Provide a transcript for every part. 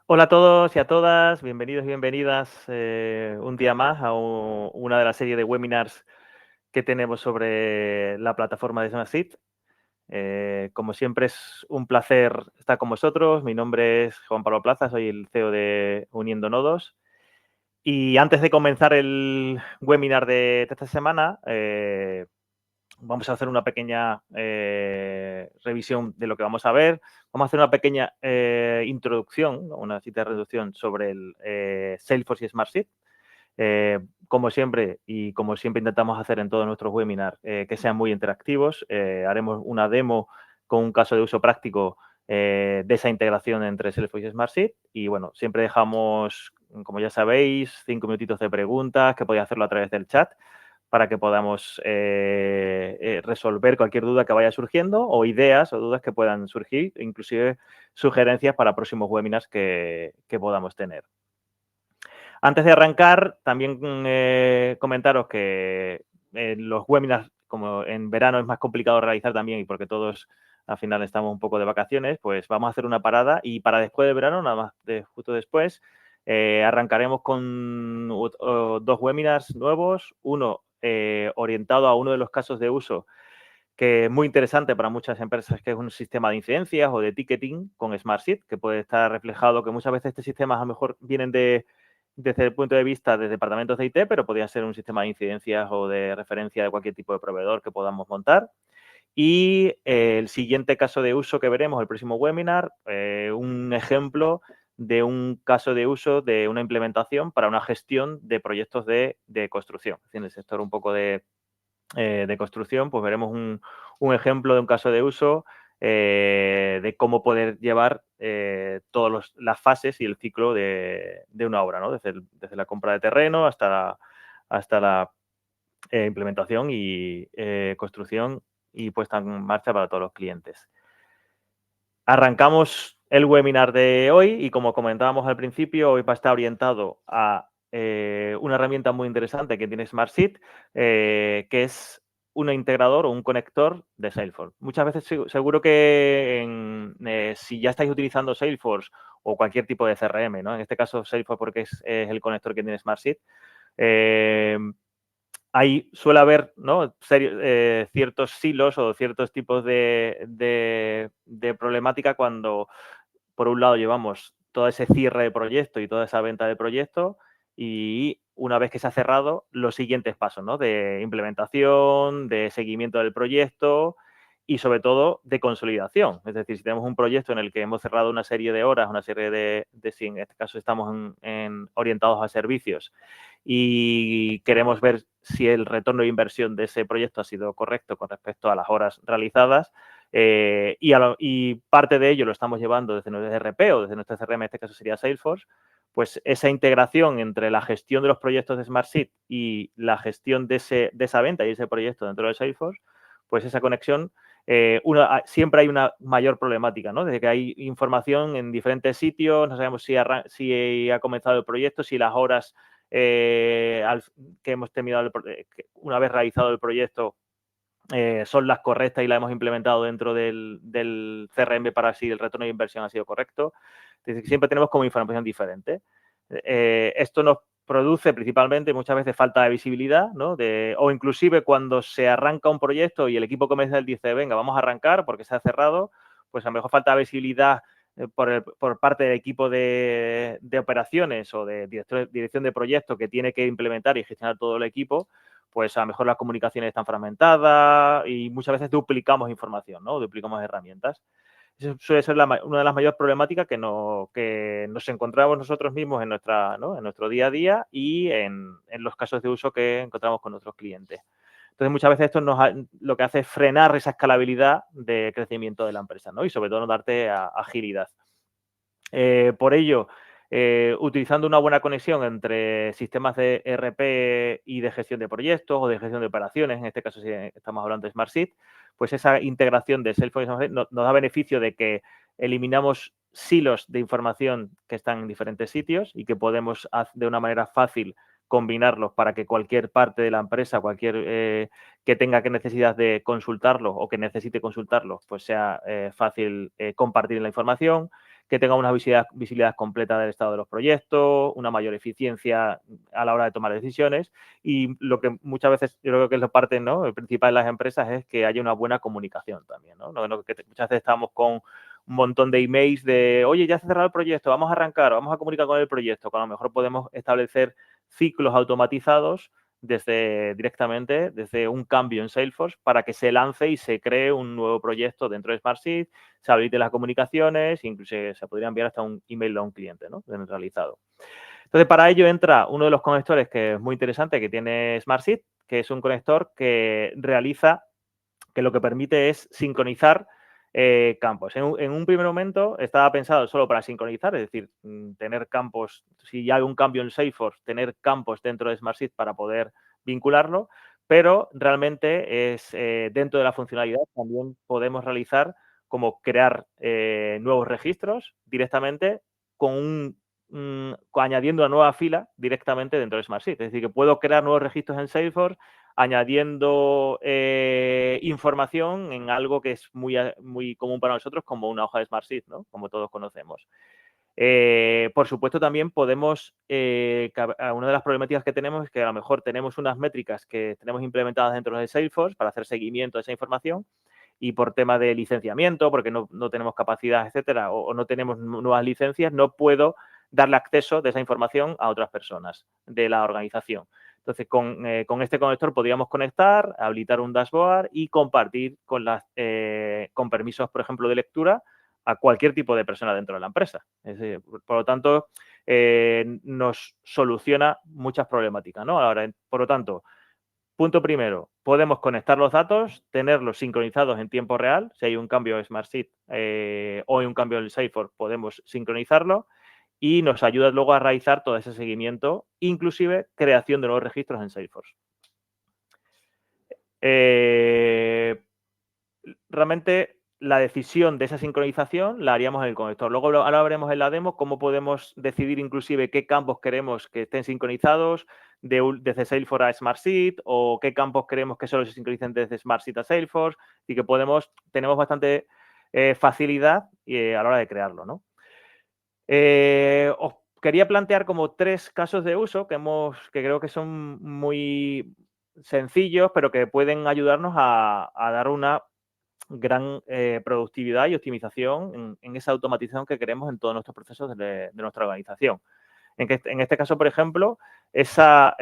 Hola a todos y a todas, bienvenidos y bienvenidas un día más a una de las series de webinars que tenemos sobre la plataforma de Smartseed. Como siempre es un placer estar con vosotros. Mi nombre es Juan Pablo Plaza, soy el CEO de Uniendo Nodos. Y antes de comenzar el webinar de esta semana, vamos a hacer una pequeña revisión de lo que vamos a ver. Vamos a hacer una pequeña introducción, ¿no? Una cita de reducción sobre el Salesforce y Smartseed. Como siempre, y como siempre intentamos hacer en todos nuestros webinars, que sean muy interactivos. Haremos una demo con un caso de uso práctico de esa integración entre Salesforce y Smartseed. Y bueno, siempre dejamos, como ya sabéis, 5 minutitos de preguntas, que podéis hacerlo a través del chat, para que podamos resolver cualquier duda que vaya surgiendo o ideas o dudas que puedan surgir, inclusive sugerencias para próximos webinars que podamos tener. Antes de arrancar, también comentaros que los webinars, como en verano es más complicado realizar también y porque todos al final estamos un poco de vacaciones, pues vamos a hacer una parada y para después de verano, nada más justo después, arrancaremos con dos webinars nuevos, uno orientado a uno de los casos de uso que es muy interesante para muchas empresas, que es un sistema de incidencias o de ticketing con Smartseed, que puede estar reflejado, que muchas veces estos sistemas a lo mejor vienen desde el punto de vista de departamentos de IT, pero podría ser un sistema de incidencias o de referencia de cualquier tipo de proveedor que podamos montar. Y el siguiente caso de uso que veremos, el próximo webinar, un ejemplo de un caso de uso de una implementación para una gestión de proyectos de construcción. En el sector un poco de construcción, pues veremos un ejemplo de un caso de uso de cómo poder llevar todas las fases y el ciclo de una obra, ¿no? Desde la compra de terreno hasta la implementación y construcción y puesta en marcha para todos los clientes. Arrancamos el webinar de hoy y como comentábamos al principio, hoy va a estar orientado a una herramienta muy interesante que tiene Smartseed, que es un integrador o un conector de Salesforce. Muchas veces seguro que si ya estáis utilizando Salesforce o cualquier tipo de CRM, ¿no? En este caso Salesforce porque es el conector que tiene Smartseed, ahí suele haber, ¿no? Ciertos silos o ciertos tipos de problemática cuando, por un lado, llevamos todo ese cierre de proyecto y toda esa venta de proyecto y una vez que se ha cerrado, los siguientes pasos, ¿no? De implementación, de seguimiento del proyecto y, sobre todo, de consolidación. Es decir, si tenemos un proyecto en el que hemos cerrado una serie de horas, una serie si en este caso estamos orientados a servicios y queremos ver si el retorno de inversión de ese proyecto ha sido correcto con respecto a las horas realizadas, y parte de ello lo estamos llevando desde nuestro ERP o desde nuestro CRM, en este caso sería Salesforce, pues esa integración entre la gestión de los proyectos de Smartseed y la gestión de esa venta y ese proyecto dentro de Salesforce, pues esa conexión, siempre hay una mayor problemática, ¿no? Desde que hay información en diferentes sitios, no sabemos si ha comenzado el proyecto, si las horas que hemos terminado, una vez realizado el proyecto, son las correctas y las hemos implementado dentro del CRM para si el retorno de inversión ha sido correcto. Es decir, siempre tenemos como información diferente. Esto nos produce principalmente muchas veces falta de visibilidad, ¿no? O inclusive cuando se arranca un proyecto y el equipo comercial dice, venga, vamos a arrancar porque se ha cerrado, pues a lo mejor falta de visibilidad por parte del equipo de operaciones o de dirección de proyecto que tiene que implementar y gestionar todo el equipo, pues a lo mejor las comunicaciones están fragmentadas y muchas veces duplicamos información, ¿no? Duplicamos herramientas. Eso suele ser una de las mayores problemáticas que nos encontramos nosotros mismos en nuestro día a día y en los casos de uso que encontramos con nuestros clientes. Entonces, muchas veces esto lo que hace es frenar esa escalabilidad de crecimiento de la empresa, ¿no? Y sobre todo no darte agilidad. Por ello, utilizando una buena conexión entre sistemas de ERP y de gestión de proyectos o de gestión de operaciones, en este caso si estamos hablando de Smartseed, pues esa integración de Salesforce nos da beneficio de que eliminamos silos de información que están en diferentes sitios y que podemos de una manera fácil combinarlos para que cualquier parte de la empresa, cualquier que tenga necesidad de consultarlo o que necesite consultarlo, pues sea fácil compartir la información, que tenga una visibilidad completa del estado de los proyectos, una mayor eficiencia a la hora de tomar decisiones y lo que muchas veces yo creo que es la parte, ¿no?, principal de las empresas es que haya una buena comunicación también, ¿no? Que muchas veces estamos con un montón de emails de, oye, ya se ha cerrado el proyecto, vamos a arrancar, vamos a comunicar con el proyecto, que a lo mejor podemos establecer ciclos automatizados directamente desde un cambio en Salesforce para que se lance y se cree un nuevo proyecto dentro de Smartsheet, se habiliten las comunicaciones, incluso se podría enviar hasta un email a un cliente, ¿no?, realizado. Entonces, para ello entra uno de los conectores que es muy interesante que tiene Smartsheet, que es un conector que lo que permite es sincronizar campos. En un primer momento estaba pensado solo para sincronizar, es decir, tener campos, si hay un cambio en Salesforce, tener campos dentro de Smartsheet para poder vincularlo, pero realmente es dentro de la funcionalidad también podemos realizar como crear nuevos registros directamente añadiendo una nueva fila directamente dentro de Smartsheet. Es decir, que puedo crear nuevos registros en Salesforce añadiendo información en algo que es muy común para nosotros como una hoja de Smartsheet, ¿no?, como todos conocemos. Por supuesto, también podemos, una de las problemáticas que tenemos es que a lo mejor tenemos unas métricas que tenemos implementadas dentro de Salesforce para hacer seguimiento de esa información y por tema de licenciamiento, porque no tenemos capacidad, etcétera, o no tenemos nuevas licencias, no puedo darle acceso de esa información a otras personas de la organización. Entonces, con este conector podríamos conectar, habilitar un dashboard y compartir con permisos, por ejemplo, de lectura a cualquier tipo de persona dentro de la empresa. Es decir, por lo tanto, nos soluciona muchas problemáticas, ¿no? Ahora, por lo tanto, punto primero, podemos conectar los datos, tenerlos sincronizados en tiempo real. Si hay un cambio en Smartsheet o hay un cambio en el Salesforce, podemos sincronizarlo y nos ayuda luego a realizar todo ese seguimiento, inclusive creación de nuevos registros en Salesforce. Realmente la decisión de esa sincronización la haríamos en el conector. Luego ahora veremos en la demo cómo podemos decidir inclusive qué campos queremos que estén sincronizados desde Salesforce a Smartsheet o qué campos queremos que solo se sincronicen desde Smartsheet a Salesforce y que tenemos bastante facilidad a la hora de crearlo, ¿no? Os quería plantear como 3 casos de uso que creo que son muy sencillos, pero que pueden ayudarnos a dar una gran productividad y optimización en esa automatización que queremos en todos nuestros procesos de nuestra organización. En este caso, por ejemplo, esa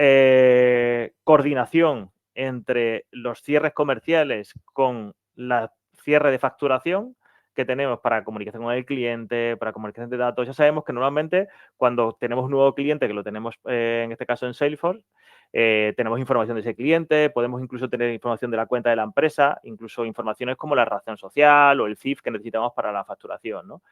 coordinación entre los cierres comerciales con la cierre de facturación que tenemos para comunicación con el cliente, para comunicación de datos. Ya sabemos que normalmente cuando tenemos un nuevo cliente, que lo tenemos en este caso en Salesforce, tenemos información de ese cliente, podemos incluso tener información de la cuenta de la empresa, incluso informaciones como la razón social o el CIF que necesitamos para la facturación, ¿no?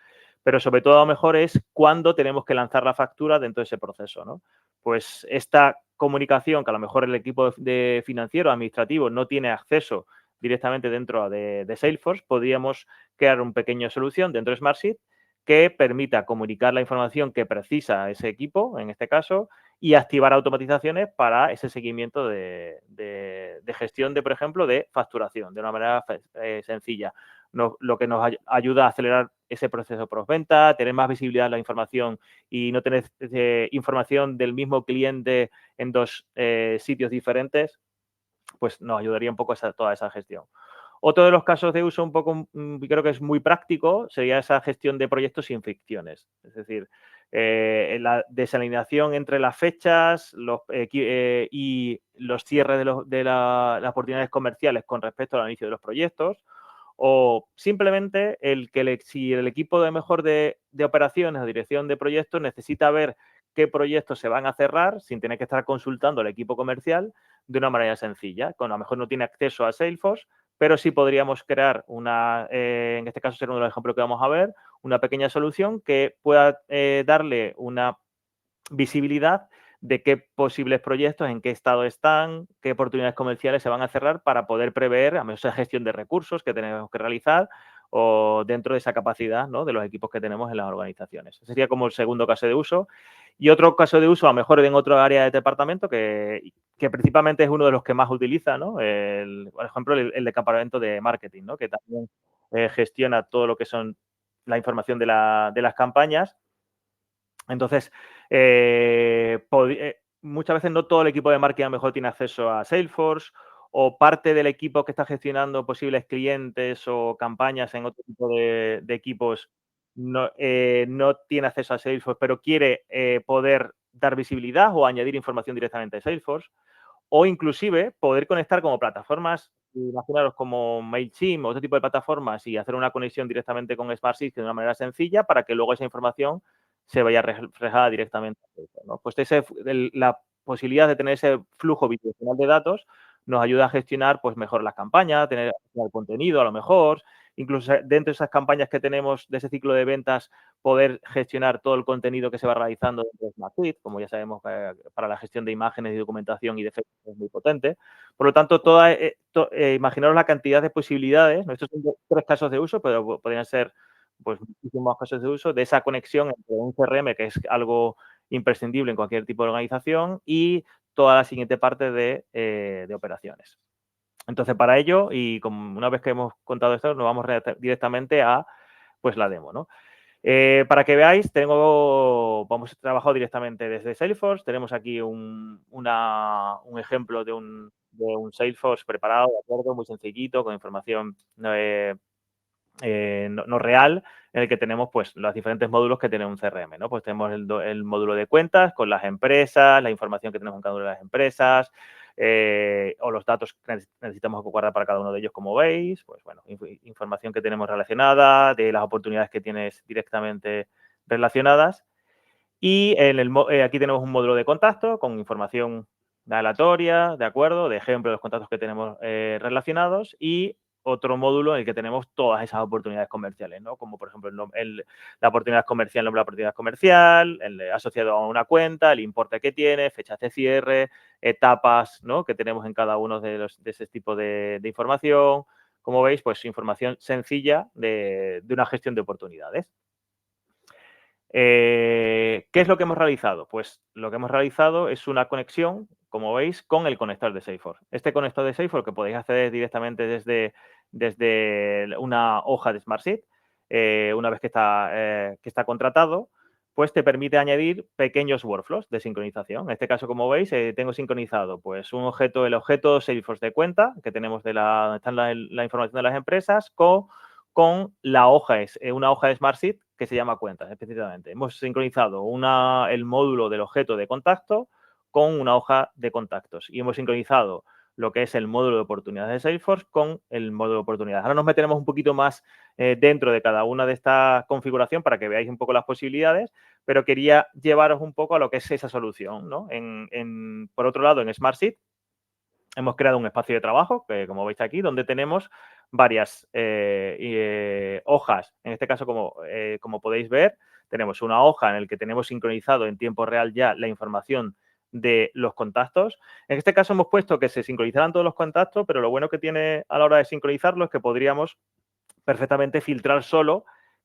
Pero sobre todo a lo mejor es cuándo tenemos que lanzar la factura dentro de ese proceso, ¿no? Pues esta comunicación que a lo mejor el equipo de financiero, administrativo, no tiene acceso directamente dentro de Salesforce, podríamos crear una pequeña solución dentro de Smartsheet que permita comunicar la información que precisa ese equipo, en este caso, y activar automatizaciones para ese seguimiento de gestión por ejemplo, de facturación, de una manera sencilla. Lo que nos ayuda a acelerar ese proceso postventa, tener más visibilidad en la información y no tener información del mismo cliente en 2 sitios diferentes, pues nos ayudaría un poco toda esa gestión. Otro de los casos de uso un poco, creo que es muy práctico, sería esa gestión de proyectos sin fricciones. Es decir, la desalineación entre las fechas y los cierres de las oportunidades comerciales con respecto al inicio de los proyectos, o simplemente si el equipo de operaciones o dirección de proyectos necesita ver qué proyectos se van a cerrar sin tener que estar consultando al equipo comercial de una manera sencilla. A lo mejor no tiene acceso a Salesforce, pero sí podríamos crear en este caso será uno de los ejemplos que vamos a ver, una pequeña solución que pueda darle una visibilidad de qué posibles proyectos, en qué estado están, qué oportunidades comerciales se van a cerrar para poder prever a esa gestión de recursos que tenemos que realizar o dentro de esa capacidad, ¿no?, de los equipos que tenemos en las organizaciones. Ese sería como el segundo caso de uso. Y otro caso de uso, a lo mejor en otro área de departamento, que principalmente es uno de los que más utiliza, ¿no? Por ejemplo, el departamento de marketing, ¿no?, que también gestiona todo lo que son la información de las campañas. Entonces, muchas veces no todo el equipo de marketing a lo mejor tiene acceso a Salesforce, o parte del equipo que está gestionando posibles clientes o campañas en otro tipo de equipos no tiene acceso a Salesforce, pero quiere poder dar visibilidad o añadir información directamente a Salesforce, o inclusive poder conectar como plataformas, imaginaros como MailChimp o otro tipo de plataformas, y hacer una conexión directamente con Smartsheet de una manera sencilla para que luego esa información se vaya reflejada directamente a Salesforce, ¿no? Pues la posibilidad de tener ese flujo bidireccional de datos nos ayuda a gestionar pues mejor las campañas, tener el contenido a lo mejor, incluso dentro de esas campañas que tenemos de ese ciclo de ventas, poder gestionar todo el contenido que se va realizando dentro de Smartsheet, como ya sabemos, para la gestión de imágenes y documentación y de efectos es muy potente. Por lo tanto, imaginaros la cantidad de posibilidades, ¿no? Estos son 3 casos de uso, pero podrían ser pues muchísimos casos de uso de esa conexión entre un CRM, que es algo imprescindible en cualquier tipo de organización, y toda la siguiente parte de operaciones. Entonces, para ello, y una vez que hemos contado esto, nos vamos directamente a pues la demo, ¿no? Para que veáis, hemos trabajado directamente desde Salesforce. Tenemos aquí un ejemplo de un Salesforce preparado, de acuerdo, muy sencillito, con información no real, en el que tenemos pues los diferentes módulos que tiene un CRM, ¿no? Pues tenemos el módulo de cuentas con las empresas, la información que tenemos en cada una de las empresas, o los datos que necesitamos guardar para cada uno de ellos, como veis, pues bueno, información que tenemos relacionada, de las oportunidades que tienes directamente relacionadas. Y aquí tenemos un módulo de contacto con información aleatoria, ¿de acuerdo? De ejemplo de los contactos que tenemos relacionados, y otro módulo en el que tenemos todas esas oportunidades comerciales, ¿no? Como por ejemplo la oportunidad comercial, el nombre de la oportunidad comercial, asociado a una cuenta, el importe que tiene, fechas de cierre, etapas, ¿no? Que tenemos en cada uno de ese tipo de información. Como veis, pues información sencilla de una gestión de oportunidades. ¿Qué es lo que hemos realizado? Pues lo que hemos realizado es una conexión, como veis, con el conector de Salesforce. Este conector de Salesforce, que podéis acceder directamente desde una hoja de Smartsheet, una vez que está contratado, pues te permite añadir pequeños workflows de sincronización. En este caso, como veis, tengo sincronizado pues el objeto Salesforce de cuenta, que tenemos donde está la información de las empresas, con una hoja de Smartsheet que se llama cuentas, específicamente. Hemos sincronizado el módulo del objeto de contacto con una hoja de contactos, y hemos sincronizado lo que es el módulo de oportunidades de Salesforce con el módulo de oportunidades. Ahora nos meteremos un poquito más dentro de cada una de estas configuraciones para que veáis un poco las posibilidades, pero quería llevaros un poco a lo que es esa solución, ¿no? Por otro lado, en Smartsheet hemos creado un espacio de trabajo, que como veis aquí, donde tenemos varias hojas. En este caso, como podéis ver, tenemos una hoja en la que tenemos sincronizado en tiempo real ya la información de los contactos. En este caso hemos puesto que se sincronizaran todos los contactos, pero lo bueno que tiene a la hora de sincronizarlo es que podríamos perfectamente filtrar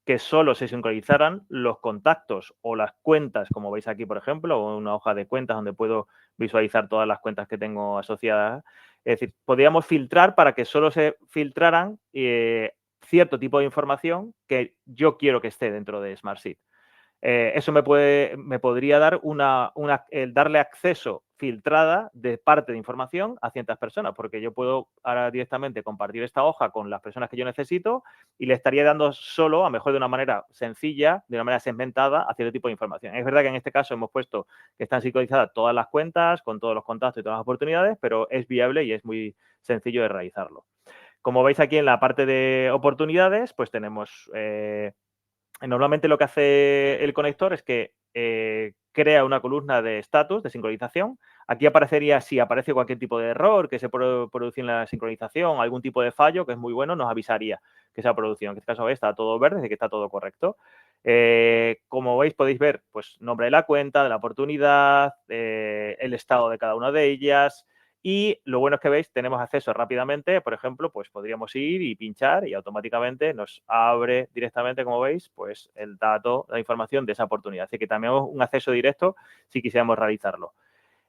que solo se sincronizaran los contactos o las cuentas, como veis aquí, por ejemplo, o una hoja de cuentas donde puedo visualizar todas las cuentas que tengo asociadas. Es decir, podríamos filtrar para que solo se filtraran cierto tipo de información que yo quiero que esté dentro de Smartsheet. Eso me podría dar el darle acceso filtrada de parte de información a ciertas personas, porque yo puedo ahora directamente compartir esta hoja con las personas que yo necesito, y le estaría dando solo, a lo mejor de una manera sencilla, de una manera segmentada, a cierto tipo de información. Es verdad que en este caso hemos puesto que están sincronizadas todas las cuentas, con todos los contactos y todas las oportunidades, pero es viable y es muy sencillo de realizarlo. Como veis aquí en la parte de oportunidades, pues tenemos normalmente lo que hace el conector es que crea una columna de status, de sincronización. Aquí aparecería, si aparece cualquier tipo de error que se puede producir en la sincronización, algún tipo de fallo, que es muy bueno, nos avisaría que esa producción. En este caso está todo verde, así que está todo correcto. Como veis, podéis ver pues nombre de la cuenta, de la oportunidad, el estado de cada una de ellas. Y lo bueno es que veis, tenemos acceso rápidamente. Por ejemplo, pues podríamos ir y pinchar y automáticamente nos abre directamente, como veis, pues el dato, la información de esa oportunidad. Así que también un acceso directo si quisiéramos realizarlo.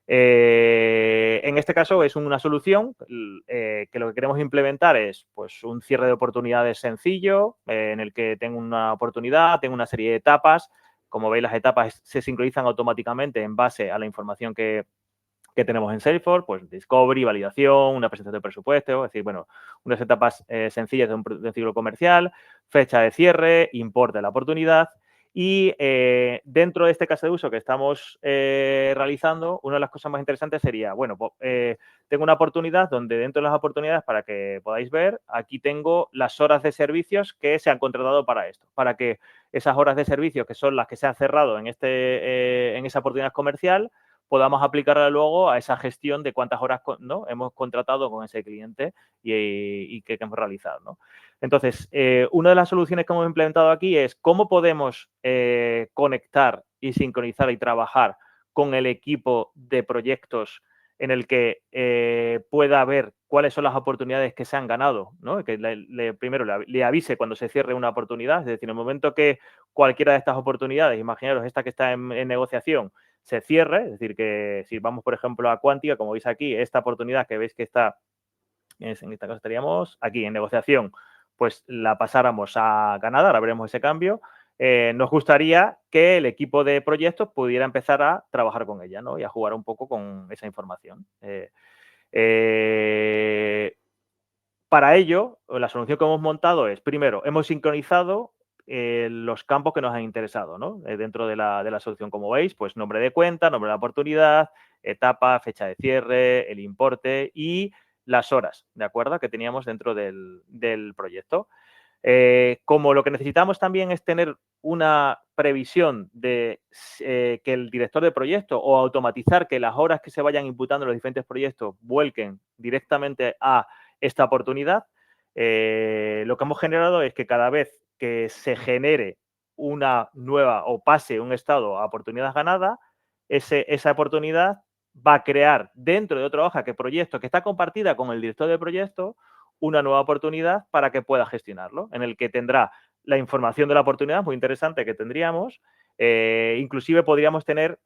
En este caso es una solución que lo que queremos implementar es pues, un cierre de oportunidades sencillo en el que tengo una oportunidad, tengo una serie de etapas. Como veis, las etapas se sincronizan automáticamente en base a la información que tenemos en Salesforce, pues discovery, validación, una presentación de presupuesto, es decir, bueno, unas etapas sencillas de un ciclo comercial, fecha de cierre, importe de la oportunidad y dentro de este caso de uso que estamos realizando, una de las cosas más interesantes sería, bueno, tengo una oportunidad donde dentro de las oportunidades, para que podáis ver, aquí tengo las horas de servicios que se han contratado para esto, para que esas horas de servicios, que son las que se han cerrado en esa oportunidad comercial, podamos aplicarla luego a esa gestión de cuántas horas, ¿no?, hemos contratado con ese cliente y qué hemos realizado, ¿no? Entonces, una de las soluciones que hemos implementado aquí es cómo podemos conectar y sincronizar y trabajar con el equipo de proyectos en el que pueda ver cuáles son las oportunidades que se han ganado, ¿no? Que primero le avise cuando se cierre una oportunidad, es decir, en el momento que cualquiera de estas oportunidades, imaginaros esta que está en negociación, se cierre, es decir, que si vamos, por ejemplo, a Quantica, como veis aquí, esta oportunidad que veis que está, en este caso estaríamos aquí en negociación, pues la pasáramos a ganada, ahora veremos ese cambio. Nos gustaría que el equipo de proyectos pudiera empezar a trabajar con ella, ¿no? Y a jugar un poco con esa información. Para ello, la solución que hemos montado es, primero, hemos sincronizado los campos que nos han interesado, ¿no? Dentro de la solución, como veis, pues nombre de cuenta, nombre de la oportunidad, etapa, fecha de cierre, el importe y las horas, ¿de acuerdo?, que teníamos dentro del proyecto. Como lo que necesitamos también es tener una previsión de que el director de proyecto o automatizar que las horas que se vayan imputando en los diferentes proyectos vuelquen directamente a esta oportunidad, lo que hemos generado es que cada vez que se genere una nueva o pase un estado a oportunidad ganada, esa oportunidad va a crear dentro de otra hoja que proyecto que está compartida con el director de proyecto una nueva oportunidad para que pueda gestionarlo, en el que tendrá la información de la oportunidad, muy interesante que tendríamos, inclusive podríamos tener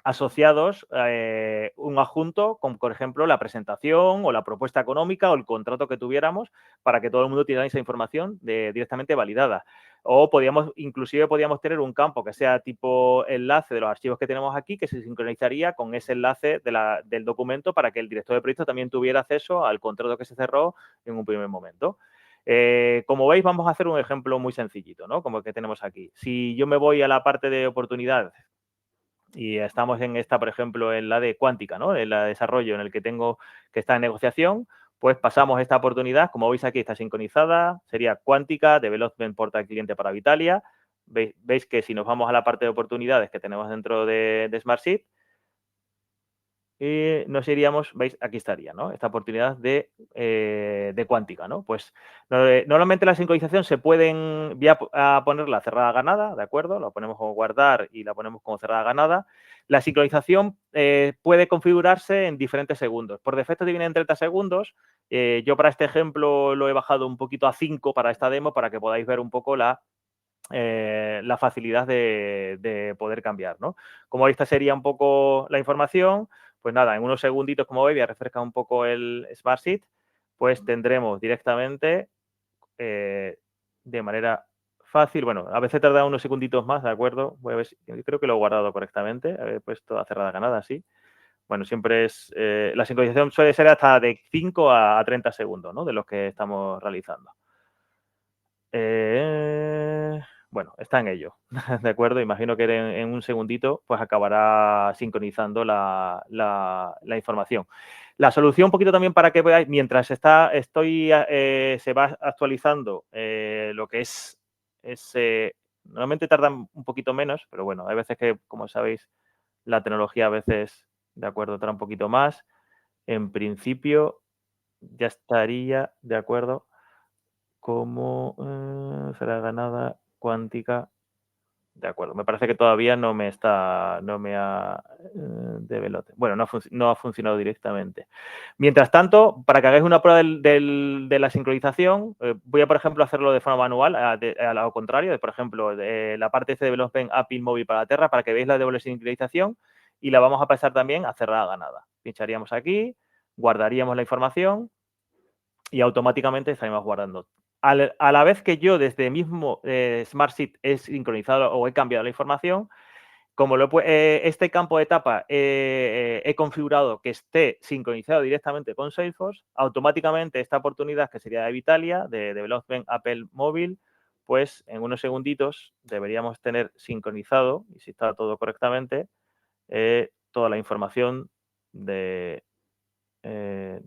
asociados un adjunto con, por ejemplo, la presentación o la propuesta económica o el contrato que tuviéramos para que todo el mundo tuviera esa información directamente validada. O inclusive podríamos tener un campo que sea tipo enlace de los archivos que tenemos aquí, que se sincronizaría con ese enlace del documento para que el director de proyecto también tuviera acceso al contrato que se cerró en un primer momento. Como veis, vamos a hacer un ejemplo muy sencillito, ¿no?, como el que tenemos aquí. Si yo me voy a la parte de oportunidades y estamos en esta, por ejemplo, en la de Quantica, ¿no?, en la de desarrollo, en el que tengo que está en negociación, pues pasamos esta oportunidad, como veis aquí está sincronizada, sería Quantica, Development Portal Cliente para Vitalia. Veis que si nos vamos a la parte de oportunidades que tenemos dentro de Smartsheet, y nos iríamos, veis, aquí estaría, ¿no?, esta oportunidad de Quantica, ¿no? Pues normalmente la sincronización se pueden, voy a ponerla cerrada ganada, ¿de acuerdo? La ponemos como guardar y la ponemos como cerrada ganada. La sincronización puede configurarse en diferentes segundos. Por defecto te viene en 30 segundos. Yo para este ejemplo lo he bajado un poquito a 5 para esta demo para que podáis ver un poco la facilidad de poder cambiar, ¿no? Como esta sería un poco la información, pues nada, en unos segunditos, como veis, voy a refrescar un poco el Smartsheet, pues tendremos directamente de manera fácil, bueno, a veces tarda unos segunditos más, ¿de acuerdo? Voy a ver si creo que lo he guardado correctamente, he puesto a cerrada ganada, sí. Bueno, siempre es, la sincronización suele ser hasta de 5 a 30 segundos, ¿no?, de los que estamos realizando. Bueno, está en ello, ¿de acuerdo? Imagino que en un segundito pues acabará sincronizando la información. La solución un poquito también para que veáis, mientras se va actualizando lo que es normalmente tardan un poquito menos, pero bueno, hay veces que, como sabéis, la tecnología a veces, de acuerdo, tarda un poquito más. En principio ya estaría, de acuerdo, como será ganada cuántica. De acuerdo, me parece que todavía no me ha develado. Bueno, no ha funcionado directamente. Mientras tanto, para que hagáis una prueba de la sincronización, voy a, por ejemplo, hacerlo de forma manual, al lado contrario, por ejemplo, la parte de Development API móvil para la Terra, para que veáis la doble sincronización y la vamos a pasar también a cerrada ganada. Pincharíamos aquí, guardaríamos la información y automáticamente estaríamos guardando. A la vez que yo desde mismo SmartSheet he sincronizado o he cambiado la información, como este campo de etapa he configurado que esté sincronizado directamente con Salesforce, automáticamente esta oportunidad, que sería de Vitalia, de Development Apple Móvil, pues en unos segunditos deberíamos tener sincronizado, y si está todo correctamente, toda la información de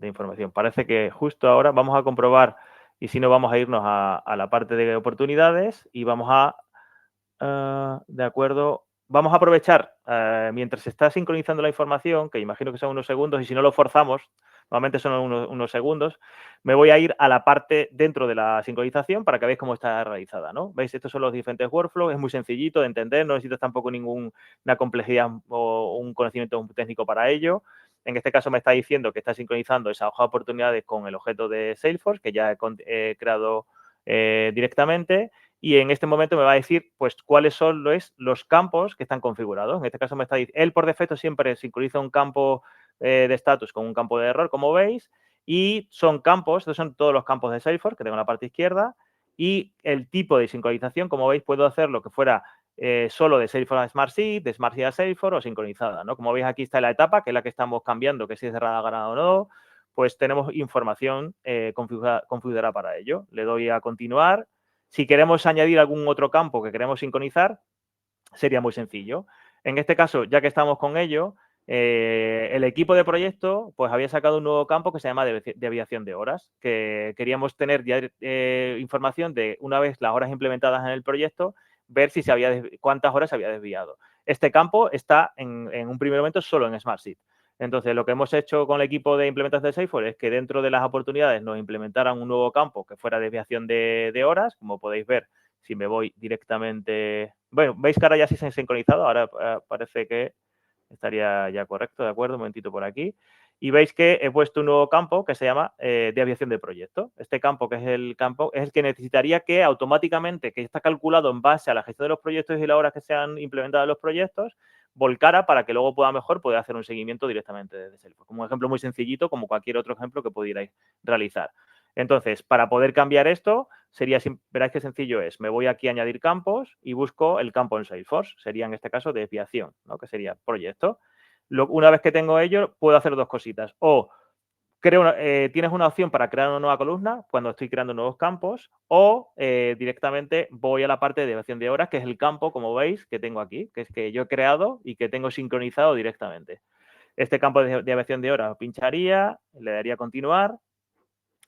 información. Parece que justo ahora vamos a comprobar, y si no, vamos a irnos a la parte de oportunidades y vamos de acuerdo, vamos a aprovechar mientras se está sincronizando la información, que imagino que son unos segundos, y si no lo forzamos, normalmente son unos segundos, me voy a ir a la parte dentro de la sincronización para que veáis cómo está realizada, ¿no? ¿Veis? Estos son los diferentes workflows, es muy sencillito de entender, no necesitas tampoco ninguna complejidad o un conocimiento técnico para ello. En este caso me está diciendo que está sincronizando esa hoja de oportunidades con el objeto de Salesforce, que ya he creado directamente. Y en este momento me va a decir, pues, cuáles son los campos que están configurados. En este caso me está diciendo, él por defecto siempre sincroniza un campo de status con un campo de error, como veis, y son campos, estos son todos los campos de Salesforce que tengo en la parte izquierda, y el tipo de sincronización, como veis, puedo hacer lo que fuera solo de Salesforce a SmartSheet, de SmartSheet a Salesforce o sincronizada, ¿no? Como veis, aquí está la etapa, que es la que estamos cambiando, que si es cerrada, ganada o no, pues tenemos información configurada para ello. Le doy a continuar. Si queremos añadir algún otro campo que queremos sincronizar, sería muy sencillo. En este caso, ya que estamos con ello, el equipo de proyecto pues había sacado un nuevo campo que se llama desviación de horas, que queríamos tener ya información de, una vez las horas implementadas en el proyecto, ver si cuántas horas se había desviado. Este campo está en un primer momento solo en SmartSheet. Entonces, lo que hemos hecho con el equipo de implementación de Salesforce es que dentro de las oportunidades nos implementaran un nuevo campo que fuera desviación de horas. Como podéis ver, si me voy directamente... Bueno, veis que ahora ya sí se ha sincronizado, ahora parece que estaría ya correcto, ¿de acuerdo? Un momentito por aquí. Y veis que he puesto un nuevo campo que se llama desviación de proyecto. Este campo, que es el campo, es el que necesitaría que automáticamente, que está calculado en base a la gestión de los proyectos y las horas que se han implementado en los proyectos, volcara para que luego pueda mejor poder hacer un seguimiento directamente desde Salesforce. Como un ejemplo muy sencillito, como cualquier otro ejemplo que pudierais realizar. Entonces, para poder cambiar esto, veráis qué sencillo es. Me voy aquí a añadir campos y busco el campo en Salesforce. Sería en este caso desviación, ¿no? Que sería proyecto. Una vez que tengo ello, puedo hacer dos cositas. O tienes una opción para crear una nueva columna cuando estoy creando nuevos campos, o directamente voy a la parte de desviación de horas, que es el campo, como veis, que tengo aquí, que es que yo he creado y que tengo sincronizado directamente. Este campo de desviación de horas pincharía, le daría a continuar.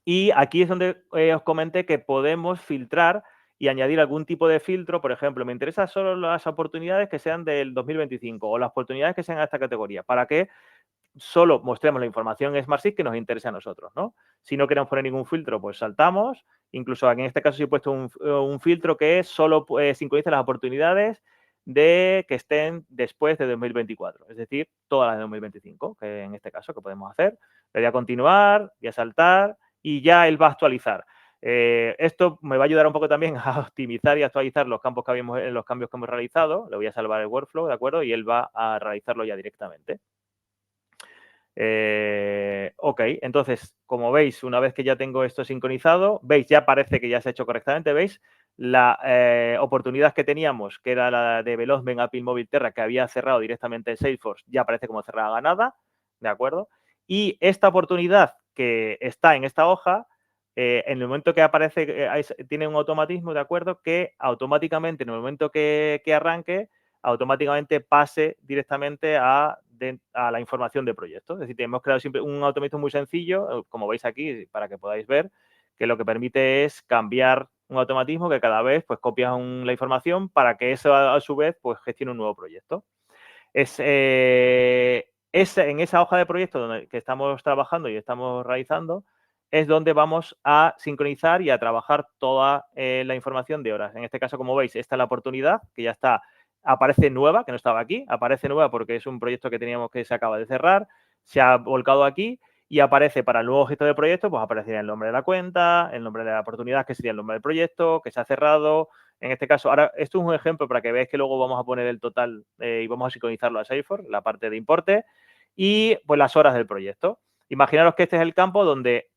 Y aquí es donde os comenté que podemos filtrar y añadir algún tipo de filtro. Por ejemplo, me interesan solo las oportunidades que sean del 2025 o las oportunidades que sean de esta categoría, para que solo mostremos la información en SmartSheet que nos interesa a nosotros, ¿no? Si no queremos poner ningún filtro, pues saltamos. Incluso en este caso sí he puesto un filtro que es solo sincroniza las oportunidades que estén después de 2024, es decir, todas las de 2025, que en este caso que podemos hacer. Le voy a continuar, voy a saltar y ya él va a actualizar. Esto me va a ayudar un poco también a optimizar y actualizar los cambios que hemos realizado. Le voy a salvar el workflow, ¿de acuerdo? Y él va a realizarlo ya directamente. Ok, entonces, como veis, una vez que ya tengo esto sincronizado, veis, ya parece que ya se ha hecho correctamente, veis, la oportunidad que teníamos, que era la de Development Apple Móvil Terra, que había cerrado directamente en Salesforce, ya aparece como cerrada ganada, ¿de acuerdo? Y esta oportunidad que está en esta hoja, en el momento que aparece, tiene un automatismo, ¿de acuerdo? Que automáticamente, en el momento que arranque, automáticamente pase directamente a la información de proyecto. Es decir, hemos creado siempre un automatismo muy sencillo, como veis aquí, para que podáis ver, que lo que permite es cambiar un automatismo que cada vez pues copias la información para que eso a su vez pues gestione un nuevo proyecto. Es en esa hoja de proyecto que estamos trabajando y estamos realizando, es donde vamos a sincronizar y a trabajar toda la información de horas. En este caso, como veis, esta es la oportunidad que ya está, aparece nueva, que no estaba aquí, aparece nueva porque es un proyecto que teníamos que se acaba de cerrar, se ha volcado aquí y aparece para el nuevo objeto de proyecto, pues aparecería el nombre de la cuenta, el nombre de la oportunidad, que sería el nombre del proyecto, que se ha cerrado, En este caso, ahora, esto es un ejemplo para que veáis que luego vamos a poner el total y vamos a sincronizarlo a Salesforce, la parte de importe, y pues las horas del proyecto. Imaginaros que este es el campo donde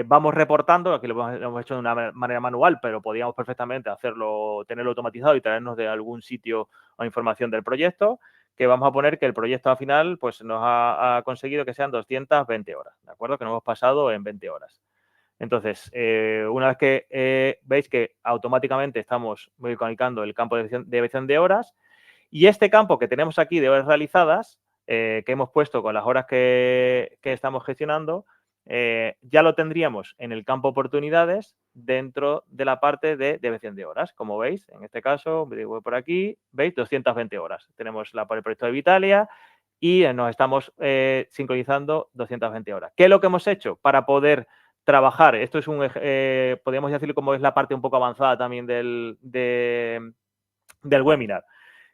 vamos reportando, aquí lo hemos hecho de una manera manual, pero podíamos perfectamente hacerlo, tenerlo automatizado y traernos de algún sitio o información del proyecto, que vamos a poner que el proyecto al final pues nos ha conseguido que sean 220 horas, ¿de acuerdo? Que nos hemos pasado en 20 horas. Entonces, una vez que veis que automáticamente estamos modificando el campo de edición de horas, y este campo que tenemos aquí de horas realizadas, que hemos puesto con las horas que estamos gestionando, ya lo tendríamos en el campo oportunidades dentro de la parte de debición de horas. Como veis, en este caso, voy por aquí, veis 220 horas. Tenemos por el proyecto de Vitalia y nos estamos sincronizando 220 horas. ¿Qué es lo que hemos hecho para poder trabajar? Esto es podríamos decirlo como es la parte un poco avanzada también del webinar,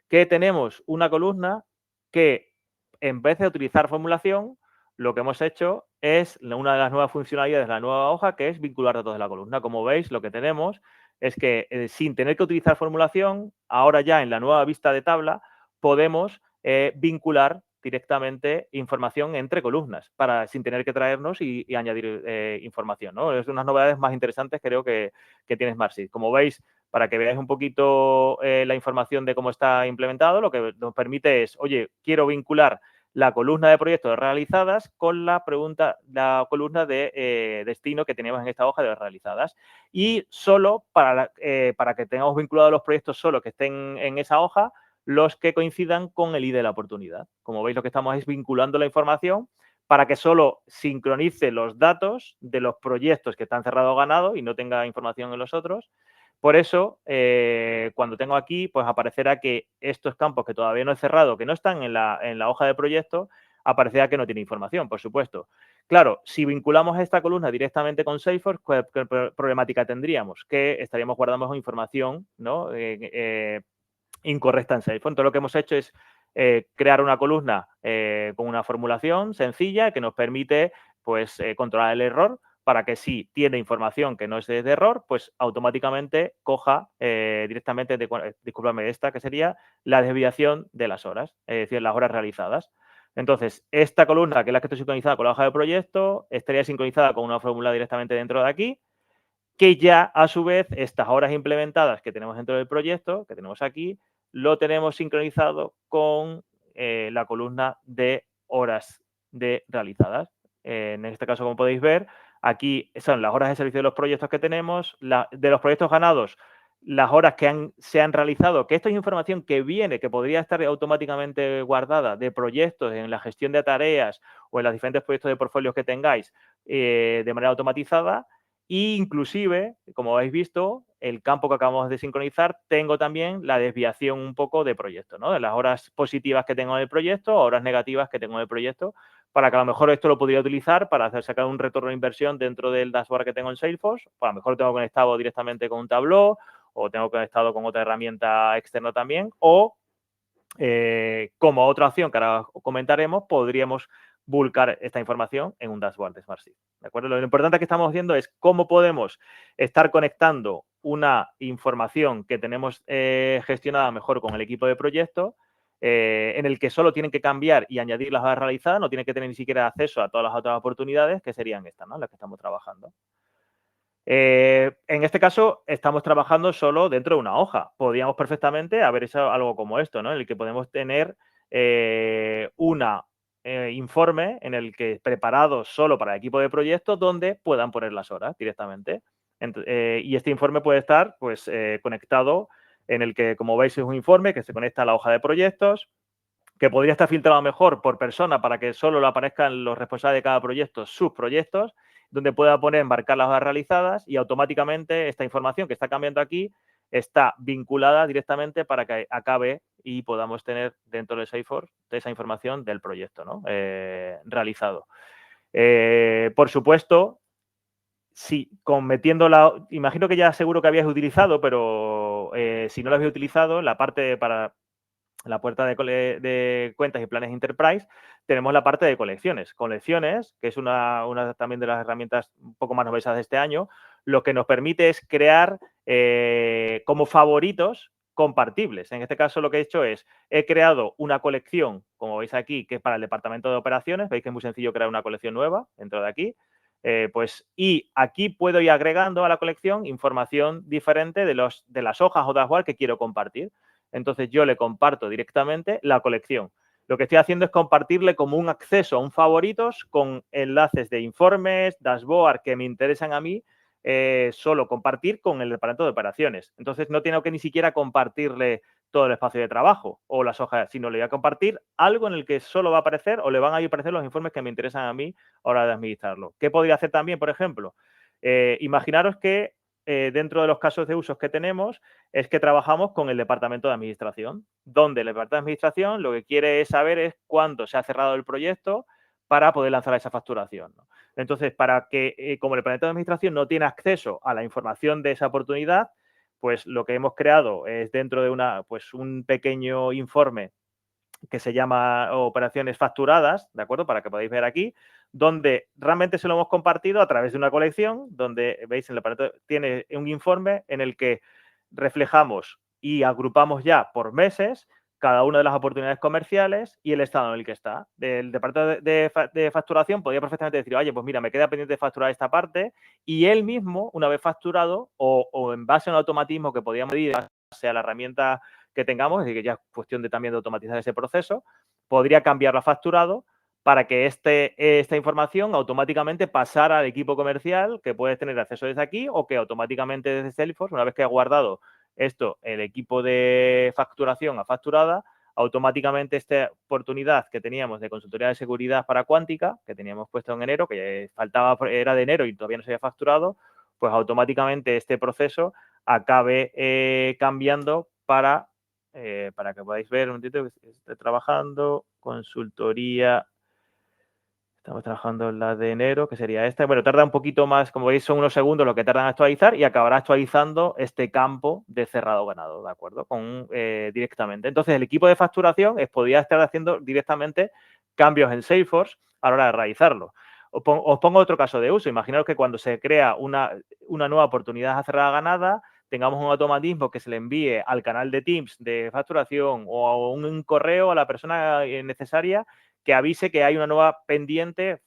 que tenemos una columna que en vez de utilizar formulación, lo que hemos hecho es una de las nuevas funcionalidades de la nueva hoja, que es vincular datos de la columna. Como veis, lo que tenemos es que sin tener que utilizar formulación, ahora ya en la nueva vista de tabla, podemos vincular directamente información entre columnas sin tener que traernos y añadir información, ¿no? Es unas novedades más interesantes, creo, que tiene Smartsheet. Como veis, para que veáis un poquito la información de cómo está implementado, lo que nos permite es, oye, quiero vincular la columna de proyectos realizadas con la columna de destino que teníamos en esta hoja de realizadas. Y solo para que tengamos vinculados los proyectos solo que estén en esa hoja, los que coincidan con el ID de la oportunidad. Como veis, lo que estamos es vinculando la información para que solo sincronice los datos de los proyectos que están cerrados o ganados y no tenga información en los otros. Por eso, cuando tengo aquí, pues aparecerá que estos campos que todavía no he cerrado, que no están en la hoja de proyecto, aparecerá que no tiene información, por supuesto. Claro, si vinculamos esta columna directamente con Salesforce, ¿qué problemática tendríamos? Que estaríamos guardando información, ¿no? Incorrecta en Salesforce. Entonces, lo que hemos hecho es crear una columna con una formulación sencilla que nos permite pues, controlar el error para que si tiene información que no es de error, pues automáticamente coja directamente, discúlpame, esta que sería la desviación de las horas, es decir, las horas realizadas. Entonces, esta columna, que es la que estoy sincronizada con la hoja de proyecto, estaría sincronizada con una fórmula directamente dentro de aquí, que ya, a su vez, estas horas implementadas que tenemos dentro del proyecto, que tenemos aquí, lo tenemos sincronizado con la columna de horas realizadas. En este caso, como podéis ver, aquí son las horas de servicio de los proyectos que tenemos, de los proyectos ganados, las horas que se han realizado, que esto es información que viene, que podría estar automáticamente guardada de proyectos en la gestión de tareas o en los diferentes proyectos de portfolios que tengáis de manera automatizada. E inclusive, como habéis visto, el campo que acabamos de sincronizar, tengo también la desviación un poco de proyecto, ¿no? De las horas positivas que tengo en el proyecto, horas negativas que tengo en el proyecto, para que a lo mejor esto lo podría utilizar para sacar un retorno de inversión dentro del dashboard que tengo en Salesforce. Pues a lo mejor tengo conectado directamente con un Tableau o tengo conectado con otra herramienta externa también, o como otra opción que ahora comentaremos, podríamos volcar esta información en un dashboard de Smartsheet. ¿De acuerdo? Lo importante que estamos viendo es cómo podemos estar conectando una información que tenemos gestionada mejor con el equipo de proyecto, en el que solo tienen que cambiar y añadir las horas realizadas, no tienen que tener ni siquiera acceso a todas las otras oportunidades, que serían estas, ¿no? Las que estamos trabajando. En este caso, estamos trabajando solo dentro de una hoja. Podríamos perfectamente haber hecho algo como esto, ¿no? En el que podemos tener un informe en el que preparado solo para el equipo de proyectos donde puedan poner las horas directamente. Y este informe puede estar pues, conectado en el que, como veis, es un informe que se conecta a la hoja de proyectos, que podría estar filtrado mejor por persona para que solo le aparezcan los responsables de cada proyecto, sus proyectos, donde pueda poner, marcar las horas realizadas y automáticamente esta información que está cambiando aquí está vinculada directamente para que acabe y podamos tener dentro de Salesforce esa información del proyecto, ¿no? Realizado. Por supuesto, sí, imagino que ya seguro que habías utilizado, pero si no lo habéis utilizado, la parte para la puerta de cuentas y planes Enterprise, tenemos la parte de colecciones. Colecciones, que es una también de las herramientas un poco más novedosas de este año, lo que nos permite es crear como favoritos compartibles. En este caso lo que he hecho es, he creado una colección, como veis aquí, que es para el departamento de operaciones. Veis que es muy sencillo crear una colección nueva dentro de aquí. Y aquí puedo ir agregando a la colección información diferente de las hojas o dashboard que quiero compartir. Entonces yo le comparto directamente la colección. Lo que estoy haciendo es compartirle como un acceso a un favoritos con enlaces de informes, dashboard que me interesan a mí, solo compartir con el departamento de operaciones. Entonces no tengo que ni siquiera compartirle todo el espacio de trabajo o las hojas, sino le voy a compartir algo en el que solo va a aparecer o le van a aparecer los informes que me interesan a mí a la hora de administrarlo. ¿Qué podría hacer también, por ejemplo? Imaginaros que dentro de los casos de usos que tenemos es que trabajamos con el departamento de administración, donde el departamento de administración lo que quiere es saber es cuándo se ha cerrado el proyecto para poder lanzar esa facturación, ¿no? Entonces, para que, como el departamento de administración no tiene acceso a la información de esa oportunidad, pues lo que hemos creado es dentro de un pequeño informe que se llama operaciones facturadas, ¿de acuerdo? Para que podáis ver aquí, donde realmente se lo hemos compartido a través de una colección, donde, veis, en el aparato tiene un informe en el que reflejamos y agrupamos ya por meses cada una de las oportunidades comerciales y el estado en el que está. Del departamento de facturación podría perfectamente decir, oye, pues mira, me queda pendiente de facturar esta parte, y él mismo, una vez facturado, o en base a un automatismo que podíamos medir, sea la herramienta que tengamos, es decir, que ya es cuestión de también de automatizar ese proceso, podría cambiarlo a facturado para que esta información automáticamente pasara al equipo comercial, que puede tener acceso desde aquí, o que automáticamente desde Salesforce, una vez que ha guardado esto el equipo de facturación a facturada, automáticamente esta oportunidad que teníamos de consultoría de seguridad para Cuántica, que teníamos puesto en enero, que faltaba, era de enero y todavía no se había facturado, pues automáticamente este proceso acabe cambiando para que podáis ver un momentito que estoy trabajando, consultoría. Estamos trabajando en la de enero, que sería esta. Bueno, tarda un poquito más, como veis, son unos segundos lo que tardan en actualizar, y acabará actualizando este campo de cerrado ganado, ¿de acuerdo? Directamente. Entonces, el equipo de facturación podría estar haciendo directamente cambios en Salesforce a la hora de realizarlo. Os pongo otro caso de uso. Imaginaos que cuando se crea una nueva oportunidad a cerrada ganada, tengamos un automatismo que se le envíe al canal de Teams de facturación o a un correo a la persona necesaria que avise que hay una nueva pendiente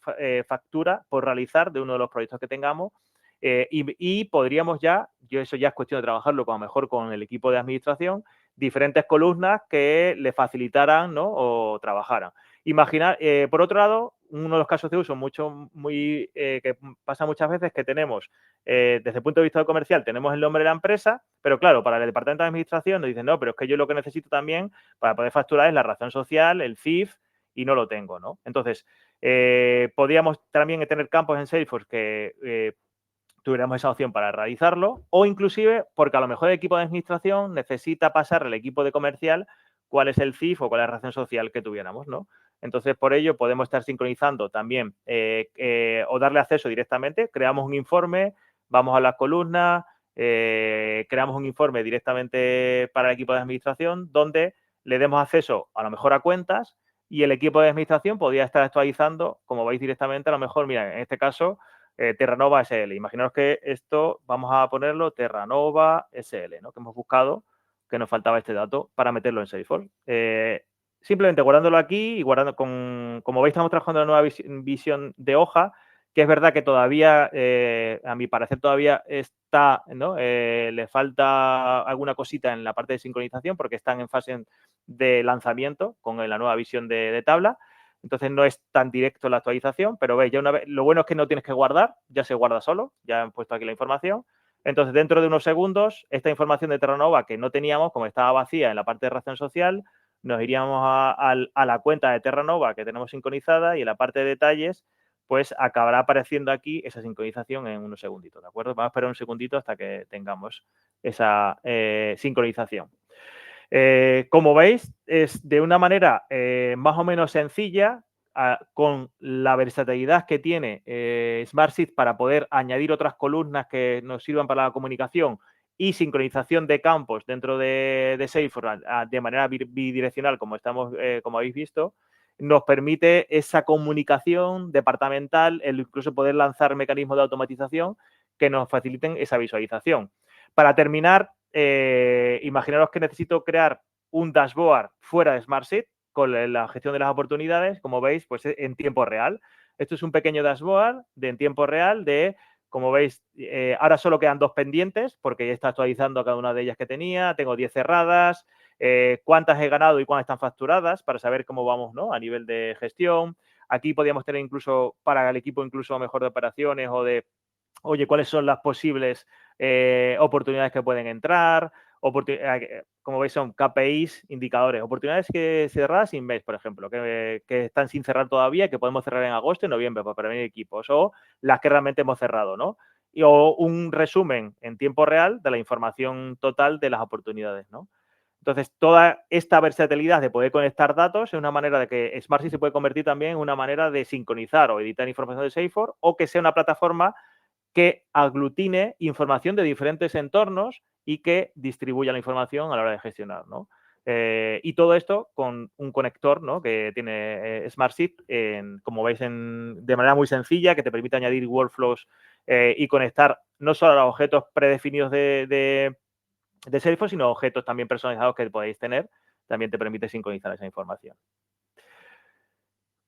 factura por realizar de uno de los proyectos que tengamos, y podríamos eso ya es cuestión de trabajarlo a lo mejor con el equipo de administración, diferentes columnas que le facilitaran, ¿no? O trabajaran. Imaginar, por otro lado, uno de los casos de uso que pasa muchas veces, que tenemos, desde el punto de vista comercial, tenemos el nombre de la empresa, pero claro, para el departamento de administración nos dicen, no, pero es que yo lo que necesito también para poder facturar es la razón social, el CIF, y no lo tengo, ¿no? Entonces, podríamos también tener campos en Salesforce que tuviéramos esa opción para realizarlo, o inclusive porque a lo mejor el equipo de administración necesita pasarle al equipo de comercial cuál es el CIF o cuál es la razón social que tuviéramos, ¿no? Entonces, por ello, podemos estar sincronizando también o darle acceso directamente. Creamos un informe, vamos a las columnas, creamos un informe directamente para el equipo de administración donde le demos acceso a lo mejor a cuentas, y el equipo de administración podría estar actualizando, como veis directamente, a lo mejor, mira, en este caso, Terranova SL. Imaginaos que esto vamos a ponerlo Terranova SL, ¿no? Que hemos buscado, que nos faltaba este dato para meterlo en Salesforce. Simplemente guardándolo aquí y guardando como veis, estamos trabajando en la nueva visión de hoja, que es verdad que todavía, a mi parecer, todavía está, ¿no? Le falta alguna cosita en la parte de sincronización porque están en fase de lanzamiento con la nueva visión de tabla. Entonces no es tan directo la actualización, pero veis, ya una vez, lo bueno es que no tienes que guardar, ya se guarda solo, ya han puesto aquí la información. Entonces, dentro de unos segundos, esta información de Terranova que no teníamos, como estaba vacía en la parte de razón social, nos iríamos a la cuenta de Terranova que tenemos sincronizada, y en la parte de detalles, pues acabará apareciendo aquí esa sincronización en unos segunditos, ¿de acuerdo? Vamos a esperar un segundito hasta que tengamos esa sincronización. Como veis, es de una manera más o menos sencilla, con la versatilidad que tiene Smartsheet para poder añadir otras columnas que nos sirvan para la comunicación y sincronización de campos dentro de Salesforce de manera bidireccional, como habéis visto, nos permite esa comunicación departamental, el incluso poder lanzar mecanismos de automatización que nos faciliten esa visualización. Para terminar, imaginaros que necesito crear un dashboard fuera de SmartSheet con la gestión de las oportunidades, como veis, pues en tiempo real. Esto es un pequeño dashboard en tiempo real de, como veis, ahora solo quedan 2 pendientes porque ya está actualizando cada una de ellas que tenía. Tengo 10 cerradas, cuántas he ganado y cuántas están facturadas para saber cómo vamos, ¿no?, a nivel de gestión. Aquí podríamos tener incluso para el equipo incluso mejor de operaciones o de, oye, ¿cuáles son las posibles oportunidades que pueden entrar? Como veis, son KPIs, indicadores, oportunidades que cerradas sin mes, por ejemplo, que están sin cerrar todavía, que podemos cerrar en agosto y noviembre para prevenir equipos, o las que realmente hemos cerrado, ¿no? O un resumen en tiempo real de la información total de las oportunidades, ¿no? Entonces, toda esta versatilidad de poder conectar datos es una manera de que SmartSheet se puede convertir también en una manera de sincronizar o editar información de Salesforce, o que sea una plataforma que aglutine información de diferentes entornos y que distribuya la información a la hora de gestionar, ¿no? Y todo esto con un conector, ¿no?, que tiene SmartSheet, como veis, de manera muy sencilla, que te permite añadir workflows y conectar no solo a los objetos predefinidos de Salesforce, sino objetos también personalizados que podéis tener. También te permite sincronizar esa información.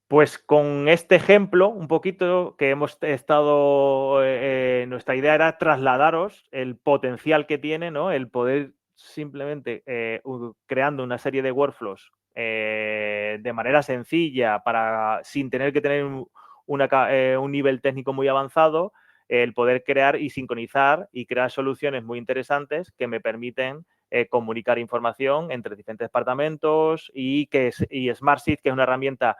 Pues con este ejemplo, un poquito que hemos estado, nuestra idea era trasladaros el potencial que tiene, ¿no?, el poder simplemente creando una serie de workflows de manera sencilla, sin tener que tener un nivel técnico muy avanzado, el poder crear y sincronizar y crear soluciones muy interesantes que me permiten comunicar información entre diferentes departamentos y SmartSheet, que es una herramienta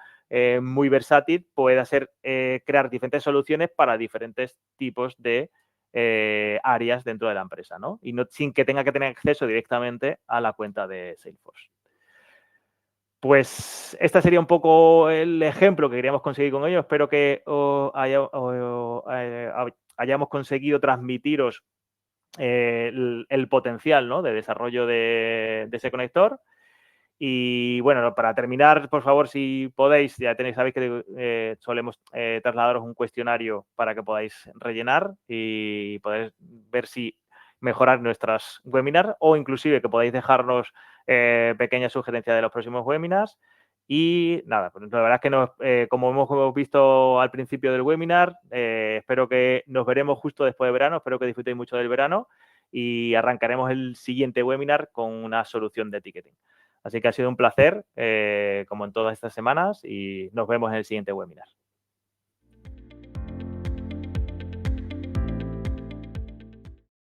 muy versátil, puede crear diferentes soluciones para diferentes tipos de áreas dentro de la empresa, ¿no? Y sin que tenga que tener acceso directamente a la cuenta de Salesforce. Pues este sería un poco el ejemplo que queríamos conseguir con ello. Espero que hayamos conseguido transmitiros el potencial, ¿no?, de desarrollo de ese conector. Y bueno, para terminar, por favor, si podéis, sabéis que solemos trasladaros un cuestionario para que podáis rellenar y poder ver si mejorar nuestras webinars, o inclusive que podáis dejarnos pequeñas sugerencias de los próximos webinars. Y nada, pues la verdad es que como hemos visto al principio del webinar, espero que nos veremos justo después de verano, espero que disfrutéis mucho del verano y arrancaremos el siguiente webinar con una solución de ticketing. Así que ha sido un placer, como en todas estas semanas, y nos vemos en el siguiente webinar.